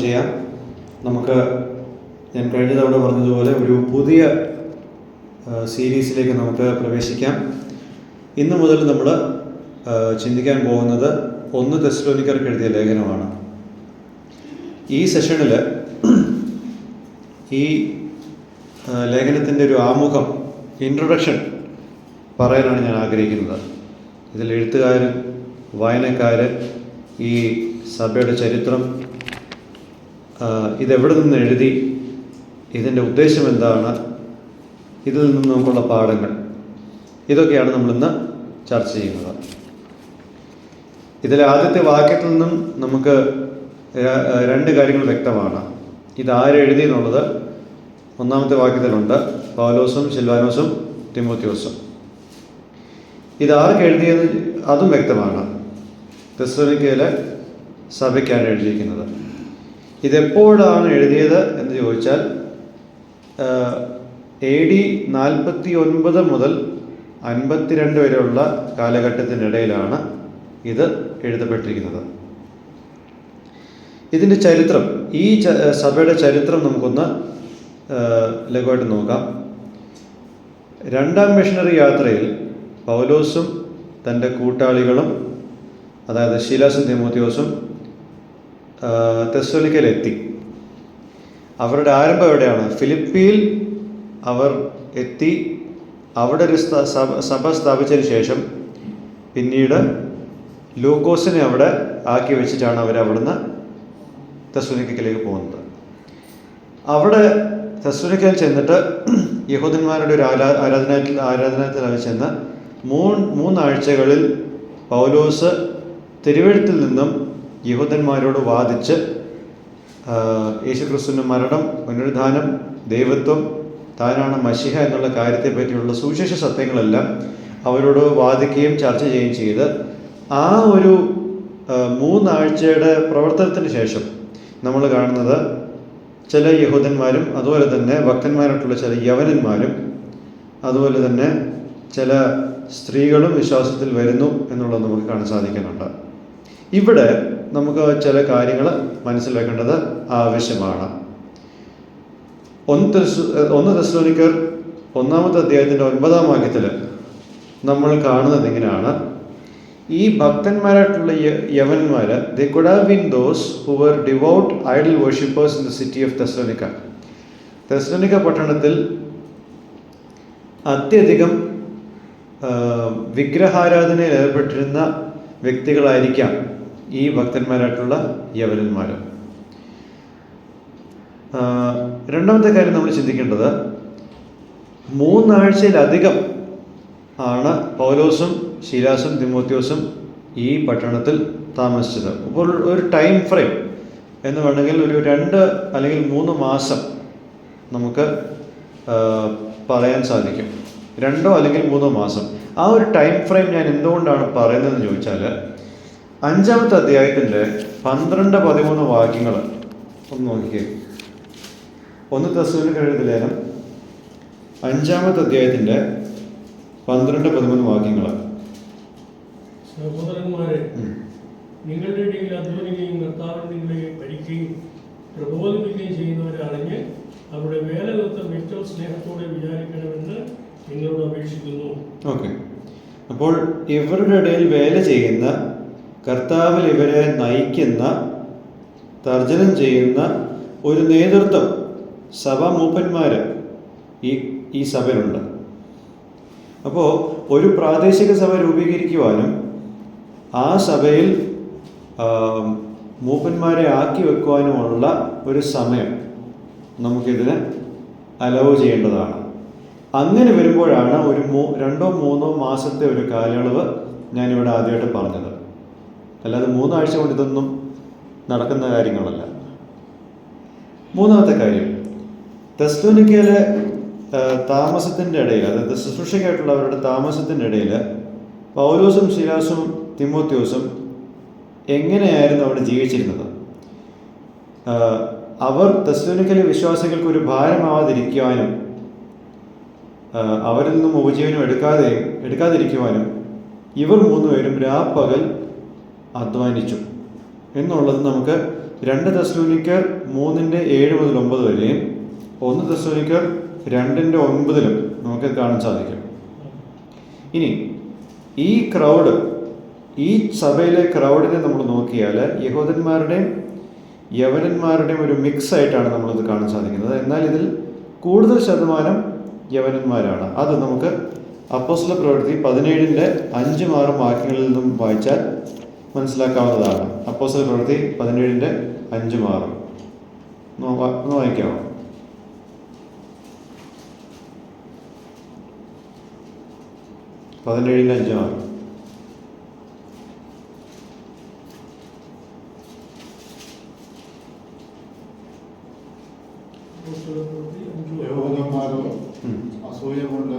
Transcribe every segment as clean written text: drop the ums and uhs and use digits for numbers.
ചെയ്യാം. നമുക്ക് ഞാൻ കഴിഞ്ഞ തവണ പറഞ്ഞതുപോലെ ഒരു പുതിയ സീരീസിലേക്ക് നമുക്ക് പ്രവേശിക്കാം. ഇന്നു മുതൽ നമ്മൾ ചിന്തിക്കാൻ പോകുന്നത് 1 തെസ്സലോനിക്കർക്ക് എഴുതിയ ലേഖനമാണ്. ഈ സെഷനിൽ ഈ ലേഖനത്തിൻ്റെ ഒരു ആമുഖം, ഇൻട്രൊഡക്ഷൻ പറയാനാണ് ഞാൻ ആഗ്രഹിക്കുന്നത്. ഇതിൽ എഴുത്തുകാർ, വായനക്കാർ, ഈ സഭയുടെ ചരിത്രം, ഇതെവിടെ നിന്ന് എഴുതി, ഇതിൻ്റെ ഉദ്ദേശം എന്താണ്, ഇതിൽ നിന്ന് നമുക്കുള്ള പാഠങ്ങൾ, ഇതൊക്കെയാണ് നമ്മളിന്ന് ചർച്ച ചെയ്യുന്നത്. ഇതിലെ ആദ്യത്തെ വാക്യത്തിൽ നിന്നും നമുക്ക് 2 കാര്യങ്ങൾ വ്യക്തമാണ്. ഇതാരെഴുതി എന്നുള്ളത് ഒന്നാമത്തെ വാക്യത്തിലുണ്ട്. പൗലോസും സിൽവാനോസും തിമോത്തിയോസും. ഇതാർക്ക് എഴുതിയത് അതും വ്യക്തമാണ്. തെസ്സലോനിക്കയിലെ സഭയ്ക്കാണ് എഴുതിയിരിക്കുന്നത്. ഇതെപ്പോഴാണ് എഴുതിയത് എന്ന് ചോദിച്ചാൽ AD 49 മുതൽ 52 വരെയുള്ള കാലഘട്ടത്തിനിടയിലാണ് ഇത് എഴുതപ്പെട്ടിരിക്കുന്നത്. ഇതിൻ്റെ ചരിത്രം, ഈ സഭയുടെ ചരിത്രം നമുക്കൊന്ന് ലഘുവായിട്ട് നോക്കാം. 2ാം മിഷണറി യാത്രയിൽ പൗലോസും തൻ്റെ കൂട്ടാളികളും, അതായത് ശീലാസും തിമോത്തിയോസും തെസ്സലോനിക്കയിലെത്തി. അവരുടെ ആരംഭം എവിടെയാണ്? ഫിലിപ്പിയിൽ അവർ എത്തി. അവിടെ ഒരു സഭ സ്ഥാപിച്ചതിന് ശേഷം പിന്നീട് ലൂക്കോസിനെ അവിടെ ആക്കി വെച്ചിട്ടാണ് അവരവിടുന്ന് തെസ്സലോനിക്കയിലേക്ക് പോകുന്നത്. അവിടെ തെസ്സലോനിക്കയിൽ ചെന്നിട്ട് യഹൂദന്മാരുടെ ഒരു ആരാധനാലയത്തിൽ ചെന്ന് 3 ആഴ്ചകളിൽ പൗലോസ് തിരുവെഴുത്തിൽ നിന്നും യഹൂദന്മാരോട് വാദിച്ച് യേശുക്രിസ്തുവിൻ്റെ മരണം, പുനരുദ്ധാനം, ദൈവത്വം, താനാണ് മശിഹ എന്നുള്ള കാര്യത്തെ പറ്റിയുള്ള സുവിശേഷ സത്യങ്ങളെല്ലാം അവരോട് വാദിക്കുകയും ചർച്ച ചെയ്യുകയും ചെയ്ത് ആ ഒരു 3 ആഴ്ചയുടെ പ്രവർത്തനത്തിന് ശേഷം നമ്മൾ കാണുന്നത് ചില യഹൂദന്മാരും അതുപോലെ തന്നെ ഭക്തന്മാരായിട്ടുള്ള ചില യവനന്മാരും അതുപോലെ തന്നെ ചില സ്ത്രീകളും വിശ്വാസത്തിൽ വരുന്നു എന്നുള്ളത് നമുക്ക് കാണാൻ സാധിക്കുന്നുണ്ട്. ഇവിടെ നമുക്ക് ചില കാര്യങ്ങൾ മനസ്സിൽ വെക്കേണ്ടത് ആവശ്യമാണ്. 1 തെസ്സലോനിക്കർ 1-ാമത്തെ അധ്യായത്തിൻ്റെ 9-ാം വാക്യത്തിൽ നമ്മൾ കാണുന്നത് ഇങ്ങനെയാണ്. ഈ ഭക്തന്മാരായിട്ടുള്ള യവന്മാർ, they could have been those who were devout idol worshippers in the city of Thessalonica. തെസ്സലോനിക്ക പട്ടണത്തിൽ അത്യധികം വിഗ്രഹാരാധനയിൽ ഏർപ്പെട്ടിരുന്ന വ്യക്തികളായിരിക്കാം ഈ ഭക്തന്മാരായിട്ടുള്ള യവനന്മാർ. 2ാമത്തെ കാര്യം നമ്മൾ ചിന്തിക്കേണ്ടത്, 3 ആഴ്ചയിലധികം ആണ് പൗലോസും ശീലാസും തിമോത്തിയോസും ഈ പട്ടണത്തിൽ താമസിച്ചത്. അപ്പോൾ ഒരു ടൈം ഫ്രെയിം എന്ന് വേണമെങ്കിൽ ഒരു 2 അല്ലെങ്കിൽ 3 മാസം നമുക്ക് പറയാൻ സാധിക്കും. 2 അല്ലെങ്കിൽ 3 മാസം. ആ ഒരു ടൈം ഫ്രെയിം ഞാൻ എന്തുകൊണ്ടാണ് പറയുന്നതെന്ന് ചോദിച്ചാൽ, 5-ാമത്തെ അധ്യായത്തിൻ്റെ 12-13 വാക്യങ്ങൾ ഒന്ന് നോക്കിക്കേ. 1 തെസ്സലോനിക്കർ എഴുതിയ ലേഖനം 5-ാമത്തെ അധ്യായത്തിൻ്റെ 12-13 വാക്യങ്ങൾ. സഹോദരന്മാരെ, നിങ്ങളുടെ ഇടയിൽ അധ്വാനിക്കുകയും കർത്താവിൽ നിങ്ങളെ ഭരിക്കുകയും പ്രബോധിപ്പിക്കുകയും ചെയ്യുന്നവരെ അറിഞ്ഞ് അവരുടെ വേലകൃത്യം ഏറ്റവും സ്നേഹത്തോടെ വിചാരിക്കണമെന്ന് നിങ്ങളോട് അപേക്ഷിക്കുന്നു. ഓക്കെ. അപ്പോൾ ഇവരുടെ ഇടയിൽ വേല ചെയ്യുന്ന, കർത്താവിൽ ഇവരെ നയിക്കുന്ന, തർജ്ജനം ചെയ്യുന്ന ഒരു നേതൃത്വം, സഭാ മൂപ്പന്മാർ ഈ സഭയിലുണ്ട്. അപ്പോൾ ഒരു പ്രാദേശിക സഭ രൂപീകരിക്കുവാനും ആ സഭയിൽ മൂപ്പന്മാരെ ആക്കി വെക്കുവാനുമുള്ള ഒരു സമയം നമുക്കിതിന് അലോ ചെയ്യേണ്ടതാണ്. അങ്ങനെ വരുമ്പോഴാണ് ഒരു 2-3 മാസത്തെ ഒരു കാലയളവ് ഞാനിവിടെ ആദ്യമായിട്ട് പറഞ്ഞത്. അല്ലാതെ 3 ആഴ്ച കൊണ്ട് ഇതൊന്നും നടക്കുന്ന കാര്യങ്ങളല്ല. 3ാമത്തെ കാര്യം, തെസ്സലോനിക്കയിലെ താമസത്തിൻ്റെ ഇടയിൽ, അതായത് ശുശ്രൂഷയ്ക്കായിട്ടുള്ളവരുടെ താമസത്തിൻ്റെ ഇടയിൽ പൗലോസും ശീലാസും തിമോത്തിയോസും എങ്ങനെയായിരുന്നു അവിടെ ജീവിച്ചിരുന്നത്? അവർ തെസ്സലോനിക്കയിലെ വിശ്വാസികൾക്ക് ഒരു ഭാരമാവാതിരിക്കുവാനും അവരിൽ നിന്നും ഉപജീവനം എടുക്കാതിരിക്കുവാനും ഇവർ 3 പേരും രാപ്പകൽ അധ്വാനിച്ചു എന്നുള്ളത് നമുക്ക് 2 തെസ്സലോനിക്കർ 3:7-9 വരെയും 1 തെസ്സലോനിക്കർ 2:9 നമുക്ക് കാണാൻ സാധിക്കും. ഇനി ഈ ക്രൗഡ്, ഈ സഭയിലെ ക്രൗഡിനെ നമ്മൾ നോക്കിയാൽ യഹൂദന്മാരുടെയും യവനന്മാരുടെയും ഒരു മിക്സ് ആയിട്ടാണ് നമ്മളിത് കാണാൻ സാധിക്കുന്നത്. എന്നാൽ ഇതിൽ കൂടുതൽ ശതമാനം യവനന്മാരാണ്. അത് നമുക്ക് അപ്പോസ്തലപ്രവൃത്തി 17:5-6 വാക്യങ്ങളിൽ നിന്നും വായിച്ചാൽ മനസ്സിലാക്കാവുന്നതാണ്. അപ്പോസ്തലപ്രവൃത്തി 17:5-6 ഒന്ന് വായിക്കാമോ? യഹൂദന്മാരോ അസൂയ കൊണ്ട്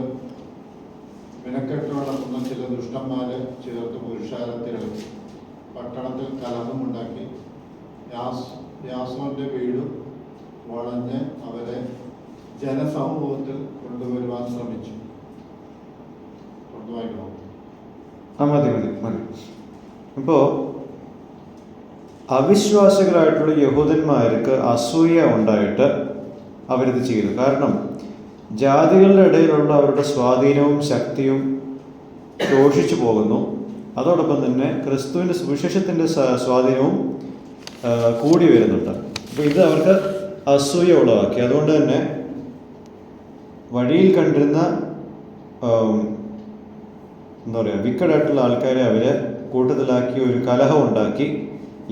വിനക്കെട്ടോടെ നടത്തുന്ന ചില ദുഷ്ടന്മാരെ ചേർത്ത് പുരുഷാരത്തിലിറക്കി പട്ടണത്തിൽ കലഹമുണ്ടാക്കി യാസോന്റെ വീട് വളഞ്ഞ് അവരെ ജനസമൂഹത്തിൽ കൊണ്ടുവരുവാൻ ശ്രമിച്ചു. കൊണ്ടുവായിക്കണോ? മതി. അപ്പോൾ അവിശ്വാസികളായിട്ടുള്ള യഹൂദന്മാർക്ക് അസൂയ ഉണ്ടായിട്ട് അവരിത് ചെയ്തു. കാരണം ജാതികളുടെ ഇടയിലുള്ള അവരുടെ സ്വാധീനവും ശക്തിയും ദോഷിച്ചു പോകുന്നു. അതോടൊപ്പം തന്നെ ക്രിസ്തുവിൻ്റെ സുവിശേഷത്തിൻ്റെ സ്വാധീനവും കൂടി വരുന്നുണ്ട്. അപ്പോൾ ഇത് അവർക്ക് അസൂയ ഉളവാക്കി. അതുകൊണ്ട് തന്നെ വഴിയിൽ കണ്ടിരുന്ന വിക്കടായിട്ടുള്ള ആൾക്കാരെ അവർ കൂട്ടത്തിലാക്കി ഒരു കലഹം ഉണ്ടാക്കി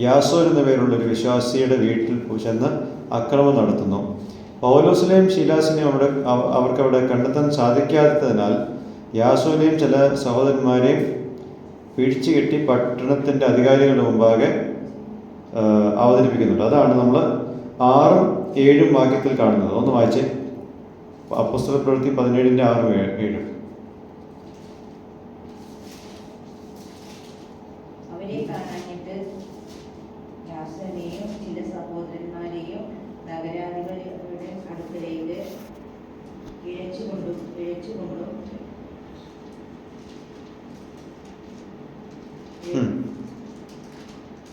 യാസോൻ എന്ന പേരുള്ളൊരു വിശ്വാസിയുടെ വീട്ടിൽ ചെന്ന് അക്രമം നടത്തുന്നു. പൗലോസിനെയും ശീലാസിനെയും അവർക്കവിടെ കണ്ടെത്താൻ സാധിക്കാത്തതിനാൽ യാസോനെയും ചില സഹോദരന്മാരെയും പിടിച്ചു കെട്ടി പട്ടണത്തിൻ്റെ അധികാരികളുടെ മുമ്പാകെ അവതരിപ്പിക്കുന്നുണ്ട്. അതാണ് നമ്മൾ 6-7 വാക്യത്തിൽ കാണുന്നത്. ഒന്ന് വായിച്ചേ. അപ്പോസ്തലപ്രവൃത്തി 17:6-7. അവരെ കാണാഞ്ഞിട്ട് യാസോനെയും ചില സഹോദരന്മാരെയും നഗരാധിപതിയുടെ അടുക്കലേക്ക് ഇഴച്ചുകൊണ്ടും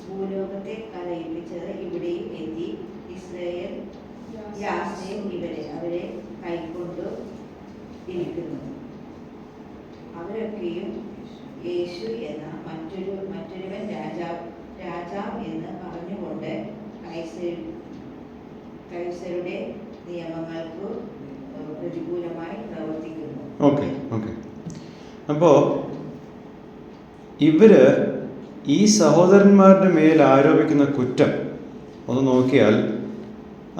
ഭൂലോകത്തെ കലയിപ്പിച്ചത് ഇവിടെയും എത്തി. ഇസ്രായേൽ യാസേൻ അവരെ കൈക്കൊണ്ടു ഇരിക്കുന്നു. അവരൊക്കെയും യേശു എന്ന മറ്റൊരുവൻ രാജാവ് എന്ന് പറഞ്ഞുകൊണ്ട് കൈസരുടെ നിയമങ്ങൾക്ക് പ്രതികൂലമായി പ്രവർത്തിക്കുന്നു. ഓക്കെ. അപ്പോൾ ഇവര് ഈ സഹോദരന്മാരുടെ മേൽ ആരോപിക്കുന്ന കുറ്റം ഒന്ന് നോക്കിയാൽ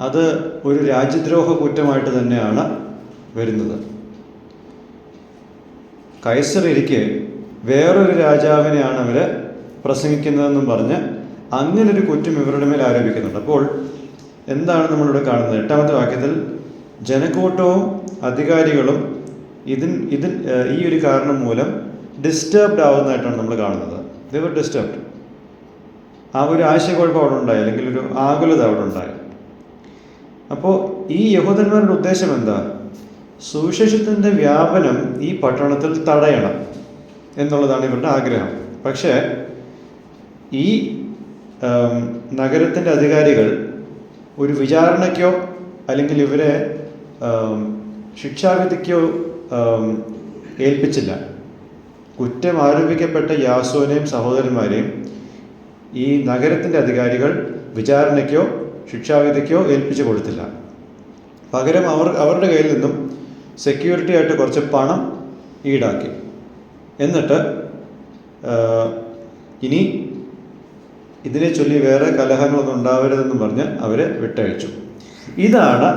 അത് ഒരു രാജ്യദ്രോഹ കുറ്റമായിട്ട് തന്നെയാണ് വരുന്നത്. കൈസറിക്ക് വേറൊരു രാജാവിനെയാണ് അവർ പ്രസംഗിക്കുന്നതെന്നും പറഞ്ഞ് അങ്ങനൊരു കുറ്റം ഇവരുടെ മേൽ ആരോപിക്കുന്നുണ്ട്. അപ്പോൾ എന്താണ് നമ്മളിവിടെ കാണുന്നത്? 8-ാമത്തെ വാക്യത്തിൽ ജനക്കൂട്ടവും അധികാരികളും ഈ ഒരു കാരണം മൂലം ഡിസ്റ്റർബ്ഡ് ആവുന്നതായിട്ടാണ് നമ്മൾ കാണുന്നത്. ദേ വർ ഡിസ്റ്റർബ്ഡ്. ആ ഒരു ആശയക്കുഴപ്പം അവിടെ ഉണ്ടായി, അല്ലെങ്കിൽ ഒരു ആകുലത അവിടെ ഉണ്ടായി. അപ്പോൾ ഈ യഹൂദന്മാരുടെ ഉദ്ദേശം എന്താ? സുവിശേഷത്തിൻ്റെ വ്യാപനം ഈ പട്ടണത്തിൽ തടയണം എന്നുള്ളതാണ് ഇവരുടെ ആഗ്രഹം. പക്ഷേ ഈ നഗരത്തിൻ്റെ അധികാരികൾ ഒരു വിചാരണയ്ക്കോ അല്ലെങ്കിൽ ഇവരെ ശിക്ഷാവിധിക്കോ ഏൽപ്പിച്ചില്ല. കുറ്റം ആരോപിക്കപ്പെട്ട യാസോനെയും സഹോദരന്മാരെയും ഈ നഗരത്തിൻ്റെ അധികാരികൾ വിചാരണയ്ക്കോ ശിക്ഷാവിധിക്കോ ഏൽപ്പിച്ചു കൊടുത്തില്ല. പകരം അവരുടെ കയ്യിൽ നിന്നും സെക്യൂരിറ്റി ആയിട്ട് കുറച്ച് പണം ഈടാക്കി. എന്നിട്ട് ഇനി ഇതിനെ ചൊല്ലി വേറെ കലഹങ്ങളൊന്നും ഉണ്ടാവരുതെന്ന് പറഞ്ഞ് അവരെ വിട്ടയച്ചു. ഇതാണ്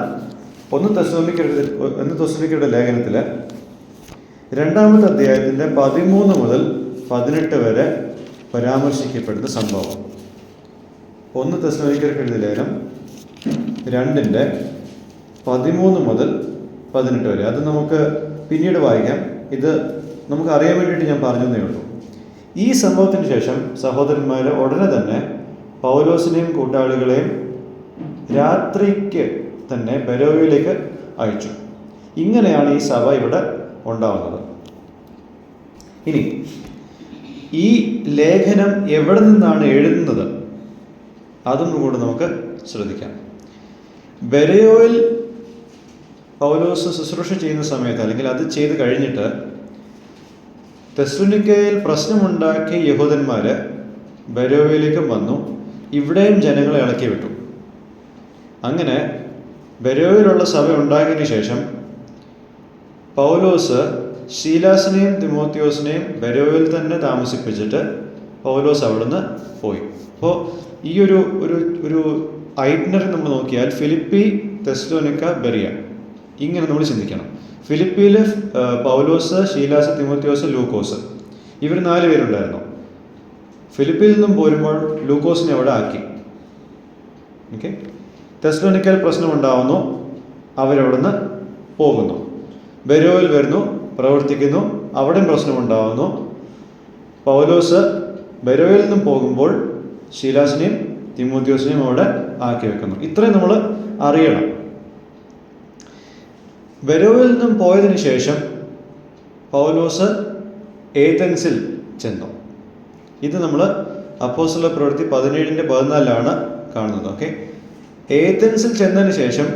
1 തെസ്സലോനിക്കരുടെ ലേഖനത്തിൽ 2-ാമത്തെ അധ്യായത്തിൻ്റെ 13 മുതൽ 18 വരെ പരാമർശിക്കപ്പെടുന്ന സംഭവം. 1 തെസ്സലോനിക്കർക്ക് എഴുതിയ ലേഖനം 2-ന്റെ 13 മുതൽ 18 വരെ. അത് നമുക്ക് പിന്നീട് വായിക്കാം. ഇത് നമുക്ക് അറിയാൻ വേണ്ടിയിട്ട് ഞാൻ പറഞ്ഞതേ ഉള്ളൂ. ഈ സംഭവത്തിന് ശേഷം സഹോദരന്മാർ ഉടനെ തന്നെ പൗലോസിനെയും കൂട്ടാളികളെയും രാത്രിക്ക് തന്നെ ബെരോവയിലേക്ക് അയച്ചു. ഇങ്ങനെയാണ് ഈ സഭ ഇവിടെ ഉണ്ടാവുന്നത്. ഇനി ഈ ലേഖനം എവിടെ നിന്നാണ് എഴുതുന്നത്? അതൊന്നും കൂടെ നമുക്ക് ശ്രദ്ധിക്കാം. ബെരയോയിൽ പൗലോസ് ശുശ്രൂഷ ചെയ്യുന്ന സമയത്ത്, അല്ലെങ്കിൽ അത് ചെയ്ത് കഴിഞ്ഞിട്ട് തെസ്സലോനിക്കയിൽ പ്രശ്നമുണ്ടാക്കിയ യഹൂദന്മാർ ബെരോവയിലേക്കും വന്നു. ഇവിടെയും ജനങ്ങളെ ഇളക്കി വിട്ടു. അങ്ങനെ ബെരോവയിലുള്ള സഭ ഉണ്ടാക്കിയതിന് ശേഷം പൗലോസ് ശീലാസിനെയും തിമോത്തിയോസിനെയും ബെരോവയിൽ തന്നെ താമസിപ്പിച്ചിട്ട് പൗലോസ് അവിടുന്ന് പോയി. അപ്പോൾ ഈ ഒരു ഐറ്റ്നറി നമ്മൾ നോക്കിയാൽ ഫിലിപ്പി, തെസ്സലോനിക്ക, ബെറിയ, ഇങ്ങനെ നമ്മൾ ചിന്തിക്കണം. ഫിലിപ്പിയിൽ പൗലോസ്, ശീലാസ്, തിമോത്തിയോസ്, ലൂക്കോസ്, ഇവർ 4 പേരുണ്ടായിരുന്നു. ഫിലിപ്പിയിൽ നിന്നും പോരുമ്പോൾ ലൂക്കോസിനെ അവിടെ ആക്കി. ഓക്കെ. തെസ്സലോനിക്കയിൽ പ്രശ്നമുണ്ടാവുന്നു, അവരവിടുന്ന് പോകുന്നു. ബെരോയിൽ വരുന്നു, പ്രവർത്തിക്കുന്നു, അവിടെയും പ്രശ്നമുണ്ടാവുന്നു. പൗലോസ് ബെരോയിൽ നിന്നും പോകുമ്പോൾ ശീലാസിനെയും തിമോത്തിയോസിനെയും അവിടെ ആക്കി വെക്കുന്നു. ഇത്രയും നമ്മൾ അറിയണം. ബെരോയിൽ നിന്നും പോയതിനു ശേഷം പൗലോസ് ഏതൻസിൽ ചെന്നു. ഇത് നമ്മൾ അപ്പോസ്തല പ്രവൃത്തി 17:14 കാണുന്നത്. ഓക്കെ. ഏതൻസിൽ ചെന്നതിന് ശേഷം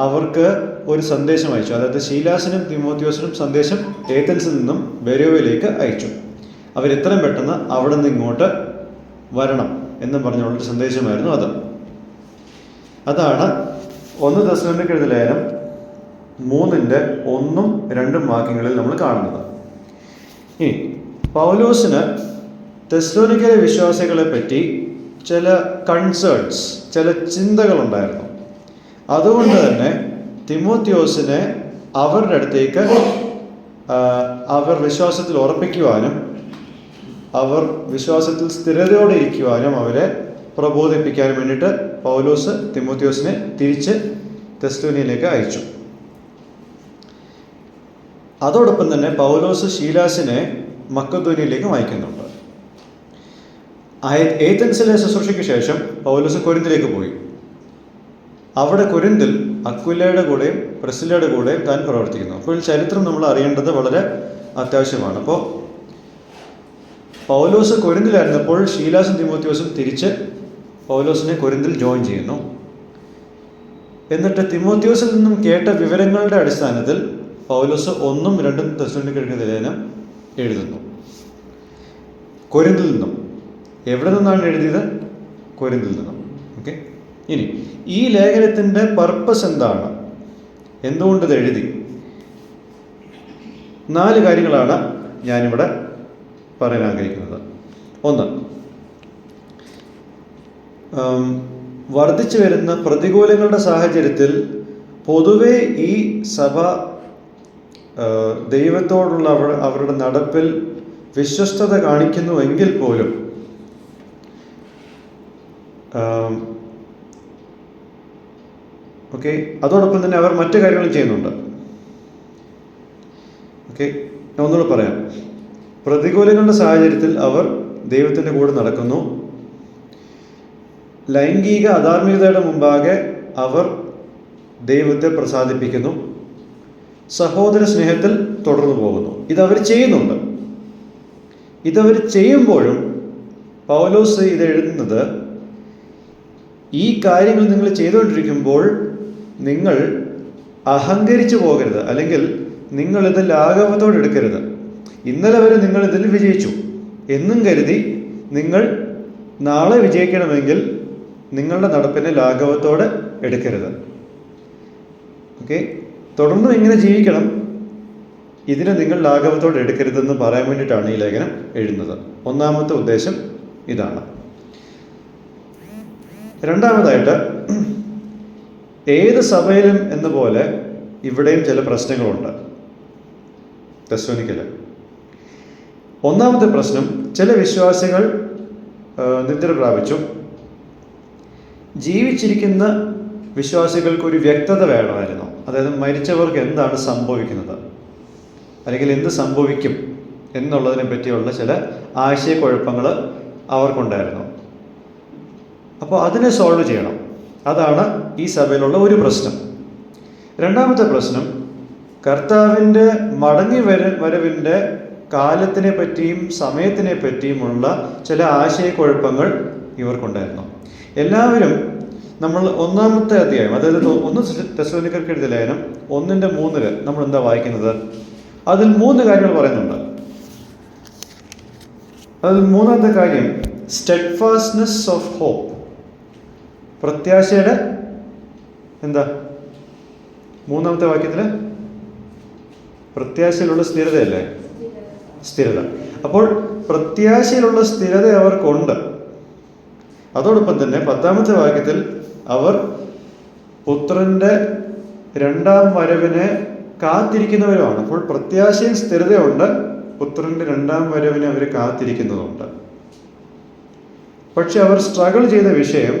അവർക്ക് ഒരു സന്ദേശം അയച്ചു. അതായത് ശീലാസിനും തിമോത്തിയോസിനും സന്ദേശം ഏതൻസിൽ നിന്നും ബെരോവയിലേക്ക് അയച്ചു. അവരെത്രയും പെട്ടെന്ന് അവിടെ നിന്ന് ഇങ്ങോട്ട് വരണം എന്ന് പറഞ്ഞുള്ളൊരു സന്ദേശമായിരുന്നു അത്. അതാണ് 1 തെസ്സലോനിക്കർ ലേഖനം 3:1-2 വാക്യങ്ങളിൽ നമ്മൾ കാണുന്നത്. ഇനി പൗലോസിന് തെസ്സലോനിക്കയിലെ വിശ്വാസികളെ പറ്റി ചില കൺസേൺസ്, ചില ചിന്തകളുണ്ടായിരുന്നു. അതുകൊണ്ട് തന്നെ തിമോത്തിയോസിനെ അവരുടെ അടുത്തേക്ക് അവർ വിശ്വാസത്തിൽ ഉറപ്പിക്കുവാനും അവർ വിശ്വാസത്തിൽ സ്ഥിരതയോടെ ഇരിക്കുവാനും അവരെ പ്രബോധിപ്പിക്കാനും വേണ്ടിയിട്ട് പൗലോസ് തിമോത്തിയോസിനെ തിരിച്ച് തെസ്സലോനിക്കയിലേക്ക് അയച്ചു. അതോടൊപ്പം തന്നെ പൗലോസ് ശീലാസിനെ മക്കെദോന്യയിലേക്കും അയക്കുന്നുണ്ട്. ഏതൻസിലെ ശുശ്രൂഷയ്ക്ക് ശേഷം പൗലോസ് കൊരിന്തിലേക്ക് പോയി. അവിടെ കൊരിന്തിൽ അക്വിലയുടെ കൂടെയും പ്രിസ്കില്ലയുടെ കൂടെയും താൻ പ്രവർത്തിക്കുന്നു. അപ്പോൾ ചരിത്രം നമ്മൾ അറിയേണ്ടത് വളരെ അത്യാവശ്യമാണ്. അപ്പോൾ പൗലോസ് കൊരിന്തിലായിരുന്നപ്പോൾ ശീലാസും തിമോത്തിയോസും തിരിച്ച് പൗലോസിനെ കൊരിന്തിൽ ജോയിൻ ചെയ്യുന്നു. എന്നിട്ട് തിമോത്തിയോസിൽ നിന്നും കേട്ട വിവരങ്ങളുടെ അടിസ്ഥാനത്തിൽ പൗലോസ് 1-2 തെസ്സലോനിക്കർ ലേഖനം എഴുതുന്നു. കൊരിന്തിൽ നിന്നും. എവിടെ നിന്നാണ് എഴുതിയത്? കൊരിന്തിൽ നിന്നും. ഓക്കെ. ഇനി ഈ ലേഖനത്തിൻ്റെ പർപ്പസ് എന്താണ്? എന്തുകൊണ്ട് ഇത് എഴുതി? 4 കാര്യങ്ങളാണ് ഞാനിവിടെ പറയാൻ ആഗ്രഹിക്കുന്നത്. 1, വർദ്ധിച്ചു വരുന്ന പ്രതികൂലങ്ങളുടെ സാഹചര്യത്തിൽ പൊതുവെ ഈ സഭ ദൈവത്തോടുള്ള അവരുടെ നടപ്പിൽ വിശ്വസ്തത കാണിക്കുന്നുവെങ്കിൽ പോലും ഓക്കെ, അതോടൊപ്പം തന്നെ അവർ മറ്റു കാര്യങ്ങളും ചെയ്യുന്നുണ്ട്. ഓക്കെ, ഞാൻ ഒന്നുകൂടെ പറയാം. പ്രതികൂലങ്ങളുടെ സാഹചര്യത്തിൽ അവർ ദൈവത്തിൻ്റെ കൂടെ നടക്കുന്നു. ലൈംഗിക അധാർമികതയുടെ മുമ്പാകെ അവർ ദൈവത്തെ പ്രസാദിപ്പിക്കുന്നു. സഹോദര സ്നേഹത്തിൽ തുടർന്നു പോകുന്നു. ഇതവർ ചെയ്യുന്നുണ്ട്. ഇതവർ ചെയ്യുമ്പോഴും പൗലോസ് ഇത് എഴുതുന്നത്, ഈ കാര്യങ്ങൾ നിങ്ങൾ ചെയ്തുകൊണ്ടിരിക്കുമ്പോൾ നിങ്ങൾ അഹങ്കരിച്ചു പോകരുത്, അല്ലെങ്കിൽ നിങ്ങളിത് ലാഘവത്തോടെ എടുക്കരുത്. ഇന്നലെ വരെ നിങ്ങൾ ഇതിൽ വിജയിച്ചു എന്നും കരുതി നിങ്ങൾ നാളെ വിജയിക്കണമെങ്കിൽ നിങ്ങളുടെ നടപ്പിനെ ലാഘവത്തോടെ എടുക്കരുത്. ഓക്കെ, തുടർന്നും ഇങ്ങനെ ജീവിക്കണം, ഇതിനെ നിങ്ങൾ ലാഘവത്തോടെ എടുക്കരുതെന്ന് പറയാൻ വേണ്ടിയിട്ടാണ് ഈ ലേഖനം എഴുതുന്നത്. ഒന്നാമത്തെ ഉദ്ദേശം ഇതാണ്. രണ്ടാമതായിട്ട്, ഏത് സഭയിലും എന്ന പോലെ ഇവിടെയും ചില പ്രശ്നങ്ങളുണ്ട് തെസ്സലോനിക്കയിൽ. ഒന്നാമത്തെ പ്രശ്നം, ചില വിശ്വാസികൾ നിദ്ര പ്രാപിച്ചു. ജീവിച്ചിരിക്കുന്ന വിശ്വാസികൾക്കൊരു വ്യക്തത വേണമായിരുന്നു. അതായത് മരിച്ചവർക്ക് എന്താണ് സംഭവിക്കുന്നത്, അല്ലെങ്കിൽ എന്ത് സംഭവിക്കും എന്നുള്ളതിനെ പറ്റിയുള്ള ചില ആശയക്കുഴപ്പങ്ങൾ അവർക്കുണ്ടായിരുന്നു. അപ്പോൾ അതിനെ സോൾവ് ചെയ്യണം. അതാണ് ഈ സഭയിലുള്ള ഒരു പ്രശ്നം. രണ്ടാമത്തെ പ്രശ്നം, കർത്താവിൻ്റെ മടങ്ങി വരവിൻ്റെ കാലത്തിനെ പറ്റിയും സമയത്തിനെ പറ്റിയുമുള്ള ചില ആശയക്കുഴപ്പങ്ങൾ ഇവർക്കുണ്ടായിരുന്നു. എല്ലാവരും നമ്മൾ ഒന്നാമത്തെ അധ്യായം, അതായത് 1 തെസ്സലോനിക്കർക്ക് എഴുതിയ ലേഖനം 1:3 നമ്മൾ എന്താ വായിക്കുന്നത്? അതിൽ 3 കാര്യങ്ങൾ പറയുന്നുണ്ട്. അതിൽ 3-ാമത്തെ കാര്യം സ്റ്റെഡ്ഫാസ്റ്റ്നെസ് ഓഫ് ഹോപ്പ്. പ്രത്യാശയുടെ എന്താ 3-ാമത്തെ വാക്യത്തിൽ? പ്രത്യാശയിലുള്ള സ്ഥിരതയല്ലേ? സ്ഥിരത. അപ്പോൾ പ്രത്യാശയിലുള്ള സ്ഥിരത അവർക്കുണ്ട്. അതോടൊപ്പം തന്നെ 10-ാമത്തെ വാക്യത്തിൽ അവർ പുത്രന്റെ 2ാം വരവിനെ കാത്തിരിക്കുന്നവരുമാണ്. അപ്പോൾ പ്രത്യാശയിൽ സ്ഥിരതയുണ്ട്, പുത്രന്റെ 2ാം വരവിനെ അവർ കാത്തിരിക്കുന്നതുണ്ട്. പക്ഷെ അവർ സ്ട്രഗിൾ ചെയ്ത വിഷയം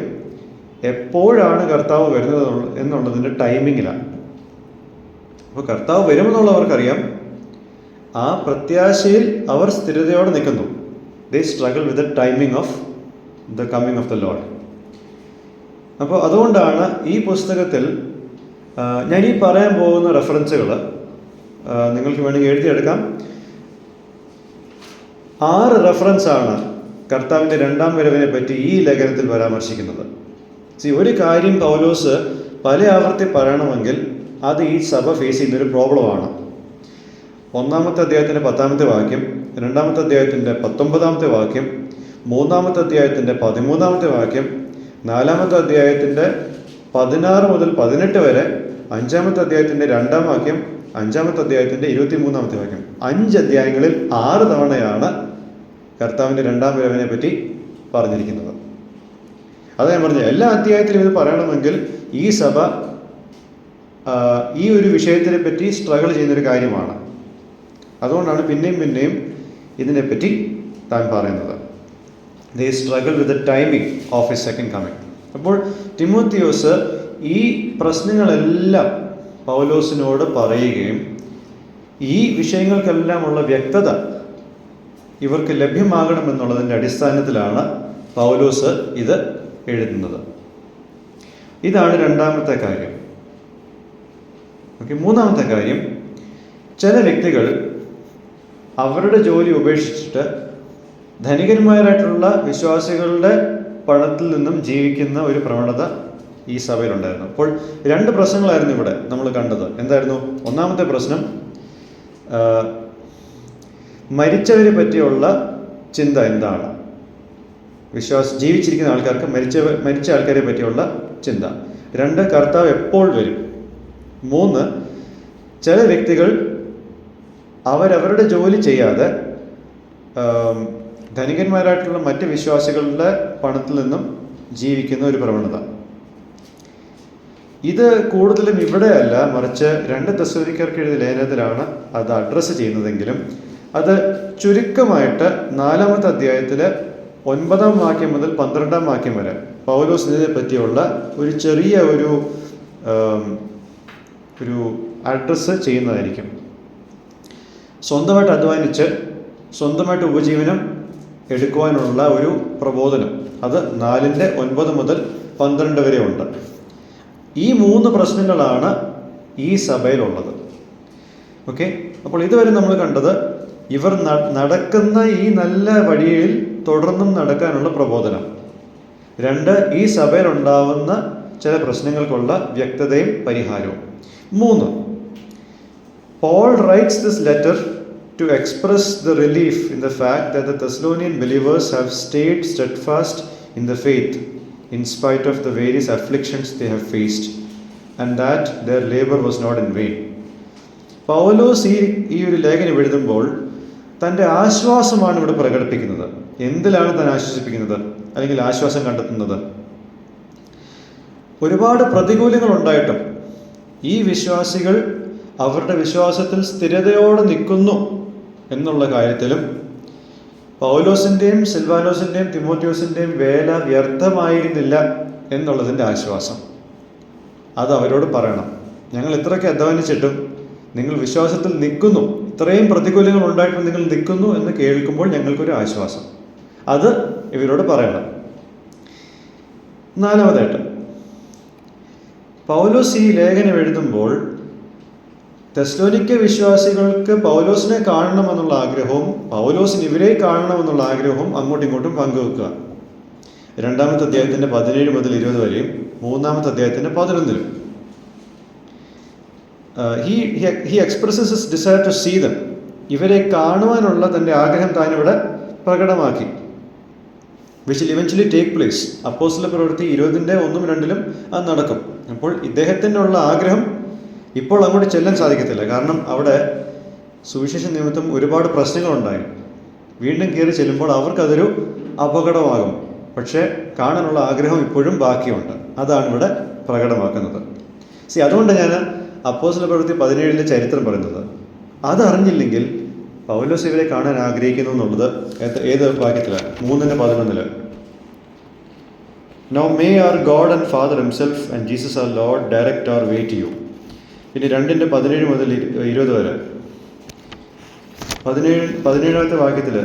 എപ്പോഴാണ് കർത്താവ് വരുന്നത് എന്നുള്ളതിൻ്റെ ടൈമിങ്ങിലാണ്. അപ്പോൾ കർത്താവ് വരുമെന്നുള്ളവർക്കറിയാം. ആ പ്രത്യാശയിൽ അവർ സ്ഥിരതയോടെ നിൽക്കുന്നു. They struggle with the timing of the coming of the lord. അപ്പോൾ അതുകൊണ്ടാണ് ഈ പുസ്തകത്തിൽ ഞാൻ ഈ പറയാൻ പോകുന്ന റെഫറൻസുകൾ നിങ്ങൾക്ക് വേണമെങ്കിൽ എഴുതിയെടുക്കാം. 6 റെഫറൻസാണ് കർത്താവിൻ്റെ 2ാം വരവിനെ പറ്റി ഈ ലേഖനത്തിൽ പരാമർശിക്കുന്നത്. ഒരു കാര്യം പൗലോസ് പല ആവർത്തി പറയണമെങ്കിൽ അത് ഈ സഭ ഫേസ് ചെയ്യുന്നൊരു പ്രോബ്ലമാണ്. 1-ാമത്തെ അധ്യായത്തിൻ്റെ 10-ാമത്തെ വാക്യം, 2-ാമത്തെ അധ്യായത്തിൻ്റെ 19-ാമത്തെ വാക്യം, 3-ാമത്തെ അധ്യായത്തിൻ്റെ 13-ാമത്തെ വാക്യം, 4-ാമത്തെ അധ്യായത്തിൻ്റെ 16 മുതൽ 18 വരെ, 5-ാമത്തെ അധ്യായത്തിൻ്റെ 2-ാം വാക്യം, 5-ാമത്തെ അധ്യായത്തിൻ്റെ 23-ാമത്തെ വാക്യം. 5 അധ്യായങ്ങളിൽ 6 തവണയാണ് കർത്താവിൻ്റെ 2ാം വരവിനെ പറ്റി പറഞ്ഞിരിക്കുന്നത്. അത് ഞാൻ പറഞ്ഞു, എല്ലാ അധ്യായത്തിലും ഇത് പറയണമെങ്കിൽ ഈ സഭ ഈ ഒരു വിഷയത്തിനെ പറ്റി സ്ട്രഗിൾ ചെയ്യുന്നൊരു കാര്യമാണ്. അതുകൊണ്ടാണ് പിന്നെയും പിന്നെയും ഇതിനെപ്പറ്റി താൻ പറയുന്നത്. They struggle with the timing of his second coming. അപ്പോൾ തിമോത്തിയോസ് ഈ പ്രശ്നങ്ങളെല്ലാം പൗലോസിനോട് പറയുകയും ഈ വിഷയങ്ങൾക്കെല്ലാമുള്ള വ്യക്തത ഇവർക്ക് ലഭ്യമാകണമെന്നുള്ളതിൻ്റെ അടിസ്ഥാനത്തിലാണ് പൗലോസ് ഇത് എഴുതുന്നത്. ഇതാണ് 2-ാമത്തെ കാര്യം. ഓക്കെ, 3-ാമത്തെ കാര്യം, ചില വ്യക്തികൾ അവരുടെ ജോലി ഉപേക്ഷിച്ചിട്ട് ധനികന്മാരായിട്ടുള്ള വിശ്വാസികളുടെ പണത്തിൽ നിന്നും ജീവിക്കുന്ന ഒരു പ്രവണത ഈ സഭയിലുണ്ടായിരുന്നു. അപ്പോൾ 2 പ്രശ്നങ്ങളായിരുന്നു ഇവിടെ നമ്മൾ കണ്ടത്. എന്തായിരുന്നു? 1-ാമത്തെ പ്രശ്നം മരിച്ചവരെ പറ്റിയുള്ള ചിന്ത എന്താണ്? ജീവിച്ചിരിക്കുന്ന ആൾക്കാർക്ക് മരിച്ച ആൾക്കാരെ പറ്റിയുള്ള ചിന്ത. 2, കർത്താവ് എപ്പോൾ വരും? 3, ചില വ്യക്തികൾ അവരവരുടെ ജോലി ചെയ്യാതെ ധനികന്മാരായിട്ടുള്ള മറ്റ് വിശ്വാസികളുടെ പണത്തിൽ നിന്നും ജീവിക്കുന്ന ഒരു പ്രവണത. ഇത് കൂടുതലും ഇവിടെയല്ല, മറിച്ച് 2 തെസ്സലോനിക്കർക്ക് എഴുതിയ ലേഖനത്തിലാണ് അത് അഡ്രസ്സ് ചെയ്യുന്നതെങ്കിലും അത് ചുരുക്കമായിട്ട് 4-ാമത്തെ അധ്യായത്തിൽ 9-ാം വാക്യം മുതൽ 12-ാം വാക്യം വരെ പൗലോസിനെ പറ്റിയുള്ള ഒരു ചെറിയ ഒരു അഡ്രസ്സ് ചെയ്യുന്നതായിരിക്കും. സ്വന്തമായിട്ട് അധ്വാനിച്ച് സ്വന്തമായിട്ട് ഉപജീവനം എടുക്കുവാനുള്ള ഒരു പ്രബോധനം, അത് 4:9 മുതൽ 12 വരെ ഉണ്ട്. ഈ 3 പ്രശ്നങ്ങളാണ് ഈ സഭയിലുള്ളത്. ഓക്കെ, അപ്പോൾ ഇതുവരെ നമ്മൾ കണ്ടത് ഇവർ നടക്കുന്ന ഈ നല്ല വഴിയിൽ തുടർന്നും നടക്കാനുള്ള പ്രബോധനം. 2, ഈ സഭയിലുണ്ടാവുന്ന ചില പ്രശ്നങ്ങൾക്കുള്ള വ്യക്തതയും പരിഹാരവും. 3, Paul writes this letter to express the relief in the fact that the Thessalonian believers have stayed steadfast in the faith in spite of the various afflictions they have faced, and that their labor was not in vain. പൗലോസ് ഈ ഒരു ലേഖനം എഴുതുമ്പോൾ തൻ്റെ ആശ്വാസമാണ് ഇവിടെ പ്രകടിപ്പിക്കുന്നത്. എന്തിലാണ് താൻ ആശ്വസിപ്പിക്കുന്നത് അല്ലെങ്കിൽ ആശ്വാസം കണ്ടെത്തുന്നത്? ഒരുപാട് പ്രതികൂലങ്ങൾ ഉണ്ടായിട്ടും ഈ വിശ്വാസികൾ അവരുടെ വിശ്വാസത്തിൽ സ്ഥിരതയോടെ നിൽക്കുന്നു എന്നുള്ള കാര്യത്തിലും പൗലോസിൻ്റെയും സിൽവാനോസിൻ്റെയും തിമോത്തിയോസിൻ്റെയും വേല വ്യർത്ഥമായിരുന്നില്ല എന്നുള്ളതിൻ്റെ ആശ്വാസം. അത് അവരോട് പറയണം. ഞങ്ങൾ ഇത്രയ്ക്ക് അധ്വാനിച്ചിട്ടും നിങ്ങൾ വിശ്വാസത്തിൽ നിൽക്കുന്നു, ഇത്രയും പ്രതികൂലങ്ങൾ ഉണ്ടായിട്ടും നിങ്ങൾ നിൽക്കുന്നു എന്ന് കേൾക്കുമ്പോൾ ഞങ്ങൾക്കൊരു ആശ്വാസം. അത് ഇവരോട് പറയണം. 4-ാമതായിട്ട് പൗലോസ് ഈ ലേഖനം എഴുതുമ്പോൾ തെസ്സലോനിക്ക വിശ്വാസികൾക്ക് പൗലോസിനെ കാണണമെന്നുള്ള ആഗ്രഹവും പൗലോസിന് ഇവരെ കാണണമെന്നുള്ള ആഗ്രഹവും അങ്ങോട്ടും ഇങ്ങോട്ടും പങ്കുവെക്കുക. രണ്ടാമത്തെ അധ്യായത്തിൻ്റെ 17 മുതൽ 20 വരെയും മൂന്നാമത്തെ അധ്യായത്തിൻ്റെ 11-ലും. He expresses his desire to see them. ഇവരെ കാണുവാനുള്ള തൻ്റെ ആഗ്രഹം താനിവിടെ പ്രകടമാക്കി. Which will eventually take place. അപ്പോസ്തല പ്രവൃത്തി 20-ന്റെ 1-ഉം 2-ലും അത് നടക്കും. അപ്പോൾ ഇദ്ദേഹത്തിനുള്ള ആഗ്രഹം ഇപ്പോൾ അങ്ങോട്ട് ചെല്ലാൻ സാധിക്കത്തില്ല. കാരണം അവിടെ സുവിശേഷ നിമിത്തം ഒരുപാട് പ്രശ്നങ്ങളുണ്ടായി. വീണ്ടും കയറി ചെല്ലുമ്പോൾ അവർക്കതൊരു അപകടമാകും. പക്ഷേ കാണാനുള്ള ആഗ്രഹം ഇപ്പോഴും ബാക്കിയുണ്ട്. അതാണ് ഇവിടെ പ്രകടമാക്കുന്നത്. അതുകൊണ്ട് ഞാൻ അപ്പോസ്തല പ്രവൃത്തി 17-ലെ ചരിത്രം പറയുന്നത്. അതറിഞ്ഞില്ലെങ്കിൽ പൗലോസ് ഇവരെ കാണാൻ ആഗ്രഹിക്കുന്നു എന്നുള്ളത് ഏത് വാക്യത്തിലാണ്? 3:11. Now may our God and Father himself and Jesus our Lord direct our way to you. ഇനി 2:17 മുതൽ 20 വരെ. 17-ാമത്തെ വാക്യത്തിൽ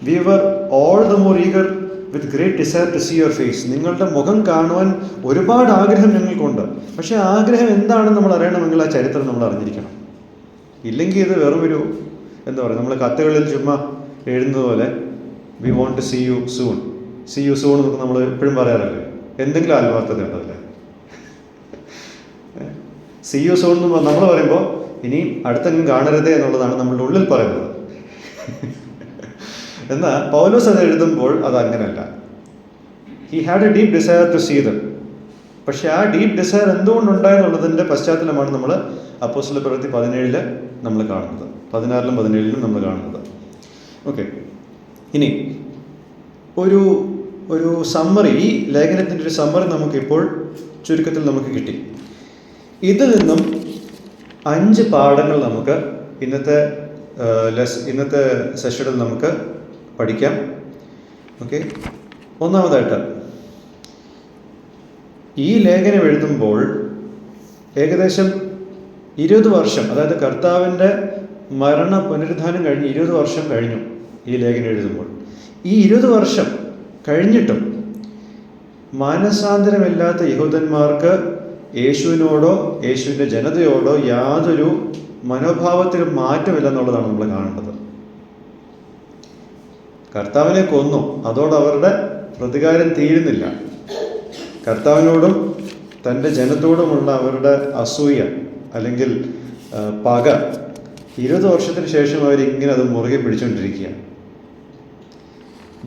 we were all the more eager with great desire to see your face. നിങ്ങളുടെ മുഖം കാണുവാൻ ഒരുപാട് ആഗ്രഹം ഞങ്ങൾക്കുണ്ട്. പക്ഷേ ആഗ്രഹം എന്താണെന്ന് നമ്മൾ അറിയണമെങ്കിൽ ആ ചരിത്രം നമ്മൾ അറിഞ്ഞിരിക്കണം. ഇല്ലെങ്കിൽ ഇത് വെറും ഒരു എന്താ പറയുക, നമ്മൾ കത്തുകളിൽ ചുമ്മാ എഴുതുന്നത് പോലെ we want to see you soon എന്നൊക്കെ നമ്മൾ എപ്പോഴും പറയാറല്ലേ. എന്തെങ്കിലും ആത്മാർത്ഥത ഉണ്ടല്ലേ? സീ യു സൂൺ എന്ന് നമ്മൾ പറയുമ്പോൾ ഇനിയും അടുത്തെങ്കിലും കാണരുതേ എന്നുള്ളതാണ് നമ്മളുടെ ഉള്ളിൽ പറയുന്നത്. എന്നാൽ പൗലോസ് അത് എഴുതുമ്പോൾ അത് അങ്ങനെയല്ല. He had a deep desire to see them. പക്ഷെ ആ ഡീപ് ഡിസയർ എന്തുകൊണ്ടുണ്ടായെന്നുള്ളതിൻ്റെ പശ്ചാത്തലമാണ് നമ്മൾ അപ്പോസ്തല പ്രവൃത്തി 17-ൽ നമ്മൾ കാണുന്നത്, 16-ലും 17-ലും നമ്മൾ കാണുന്നത്. ഓക്കെ, ഇനി ഒരു സമ്മറി, ഈ ലേഖനത്തിൻ്റെ ഒരു സമ്മറി നമുക്കിപ്പോൾ ചുരുക്കത്തിൽ നമുക്ക് കിട്ടി. ഇതിൽ നിന്നും 5 പാഠങ്ങൾ നമുക്ക് ഇന്നത്തെ സെഷനിൽ നമുക്ക് പഠിക്കാം. ഓക്കെ, ഒന്നാമതായിട്ട് ഈ ലേഖനം എഴുതുമ്പോൾ ഏകദേശം 20 വർഷം, അതായത് കർത്താവിൻ്റെ മരണ പുനരുദ്ധാനം കഴിഞ്ഞ് 20 വർഷം കഴിഞ്ഞു ഈ ലേഖനം എഴുതുമ്പോൾ. ഈ 20 വർഷം കഴിഞ്ഞിട്ടും മാനസാന്തരമില്ലാത്ത യഹൂദന്മാർക്ക് യേശുവിനോടോ യേശുവിൻ്റെ ജനതയോടോ യാതൊരു മനോഭാവത്തിലും മാറ്റമില്ലെന്നുള്ളതാണ് നമ്മൾ കാണേണ്ടത്. കർത്താവിനെ കൊന്നു, അതോടെ അവരുടെ പ്രതികാരം തീരുന്നില്ല. കർത്താവിനോടും തൻ്റെ ജനത്തോടുമുള്ള അവരുടെ അസൂയ അല്ലെങ്കിൽ പക 20 വർഷത്തിന് ശേഷം അവരിങ്ങനെ അത് മുറുകെ പിടിച്ചുകൊണ്ടിരിക്കുകയാണ്.